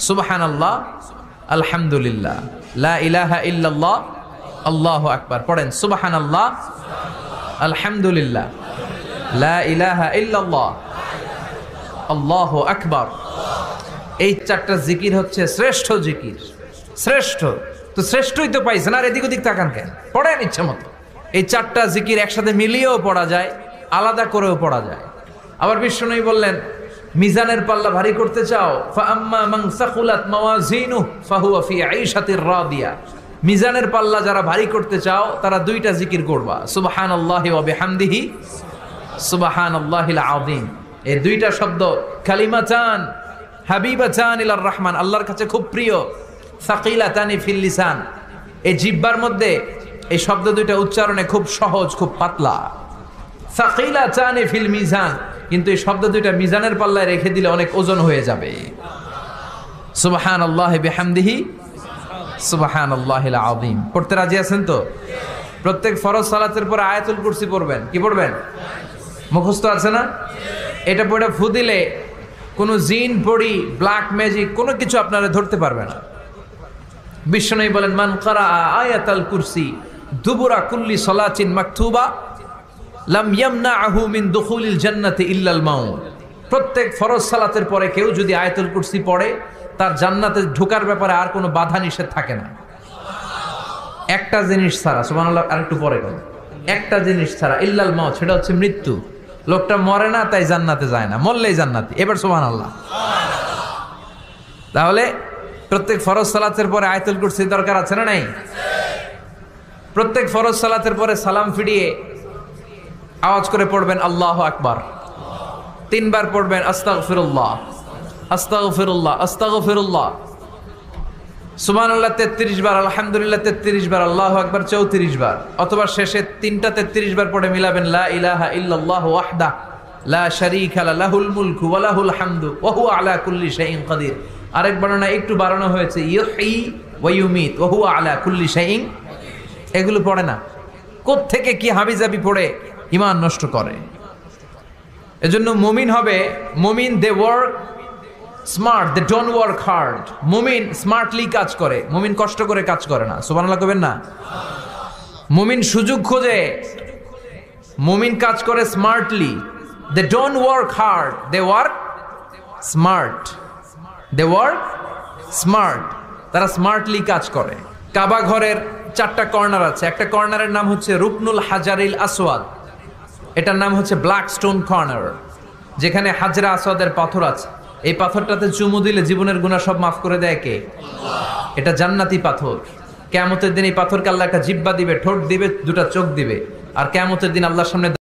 সুবহানাল্লাহ, আলহামদুলিল্লাহ, লা ইলাহা ইল্লাল্লাহ, আল্লাহু আকবার। পড়েন সুবহানাল্লাহ, আলহামদুলিল্লাহ, লা ইলাহা ইল্লাল্লাহ, আল্লাহু আকবার। এই চারটা জিকির হচ্ছে শ্রেষ্ঠ জিকির। শ্রেষ্ঠ তো শ্রেষ্ঠই তো পাইছেন, আর এদিক ওদিক তাকান কেন? পড়েন ইচ্ছা মতো। এই চারটা জিকির একসাথে মিলিয়েও পড়া যায়, আলাদা করেও পড়া যায়। আবার বিশ্বনবী বললেন, মিজানের পাল্লা ভারী করতে চাও, ফাআম্মা মান সাকুলাত মাওয়াজিনুহু ফাহুয়া ফি আইশাতির রাদিয়া। মিজানের পাল্লা যারা ভারী করতে চাও তারা দুইটা জিকির করবা, সুবহানাল্লাহি ওয়া বিহামদিহি, সুবহানাল্লাহিল আযীম। এই দুইটা শব্দ কালিমাতান হাবিবাতান ইলার রহমান, আল্লাহর কাছে খুব প্রিয়। সাকিলাতানি ফিল লিসান, এই জিহ্বার মধ্যে এই শব্দ দুইটা উচ্চারণে খুব সহজ, খুব পাতলা। সাকিলাতানি ফিল মিজান, কিন্তু এই শব্দ দুইটা মিজানের পাল্লায় রেখে দিলে অনেক ওজন হয়ে যাবে। সুবহানাল্লাহি বিহামদিহি, সুবহানাল্লাহিল আযীম। পড়তে রাজি আছেন তো? প্রত্যেক ফরজ সালাতের পর আয়াতুল কুরসি পড়বেন। কি পড়বেন? মুখস্থ আছে না? এটা পড়ে ফু দিলে কোনো জিন পড়ি, ব্ল্যাক ম্যাজিক কোনো কিছু আপনারা ধরতে পারবে না। বিশ্বনবী বলেন, মান কারা আয়াতাল কুরসি দুবুরা কুল্লি সালাতিন মাকতুবা লাম ইয়ামনাহু মিন দুখুলিল জান্নাতি ইল্লাল মাউত। প্রত্যেক ফরজ সালাতের পরে কেউ যদি আয়াতুল কুরসি পড়ে, তার জান্নাতে ঢোকার ব্যাপারে আর কোনো বাধা নিষেধ থাকে না। একটা জিনিস ছাড়া, সুবহানাল্লাহ, আরেকটু পরে বল, একটা জিনিস ছাড়া, ইল্লাল মাউত, সেটা হচ্ছে মৃত্যু। লোকটা মরে না তাই জান্নাতে যায় না, মরলেই জান্নাতি। এবার সুবহানাল্লাহ। তাহলে প্রত্যেক ফরজ সালাতের পরে আয়াতুল কুরসির দরকার আছে না নাই? প্রত্যেক ফরজ সালাতের পরে সালাম ফিরিয়ে আওয়াজ করে পড়বেন আল্লাহু আকবার। 3 বার পড়বেন আস্তাগফিরুল্লাহ, আস্তাগফিরুল্লাহ, আস্তাগফিরুল্লাহ। সুবহানাল্লাহ 33 বার, আলহামদুলিল্লাহ 33 বার, আল্লাহু আকবার 34 বার। অথবা শেষে 3টা 33 বার পড়ে মিলাবেন লা ইলাহা ইল্লাল্লাহু ওয়াহদাহু লা শারীকা লাহুল মুলকু ওয়া লাহুল হামদু ওয়া হুয়া আলা কুল্লি শাইইন কাদির। আরেক বর্ণনা একটু বাড়ানো হয়েছে, ইউহয়ী ওয়া ইউমীত ওয়া হুয়া আলা কুল্লি শাইইন। এগুলো পড়ে না, কোত্থেকে কি হাবিজাবি পড়ে ঈমান নষ্ট করে। এজন্য মুমিন হবে, মুমিন they work smart, they don't work hard. মুমিন স্মার্টলি কাজ করে, মুমিন কষ্ট করে কাজ করে না। সুবহানাল্লাহ কবেন না? মুমিন সুযোগ খোঁজে, মুমিন কাজ করে smartly. They don't work hard, they work smart. They work smart, তারা স্মার্টলি কাজ করে। কাবা ঘরের 4টা কর্নার আছে। একটা কর্নারের নাম হচ্ছে রুকনুল হাজারিল আসওয়াদ, এটার নাম হচ্ছে ব্ল্যাক স্টোন কর্নার, যেখানে হাজরা আসওয়াদের পাথর আছে। এই পাথরটাতে চুমু দিলে জীবনের গুনাহ সব মাফ করে দেয় কে? এটা জান্নাতি পাথর। কিয়ামতের দিন এই পাথরকে আল্লাহ একটা জিহ্বা দিবে, ঠোঁট দিবে, 2টা চোখ দিবে, আর কিয়ামতের দিন আল্লাহর সামনে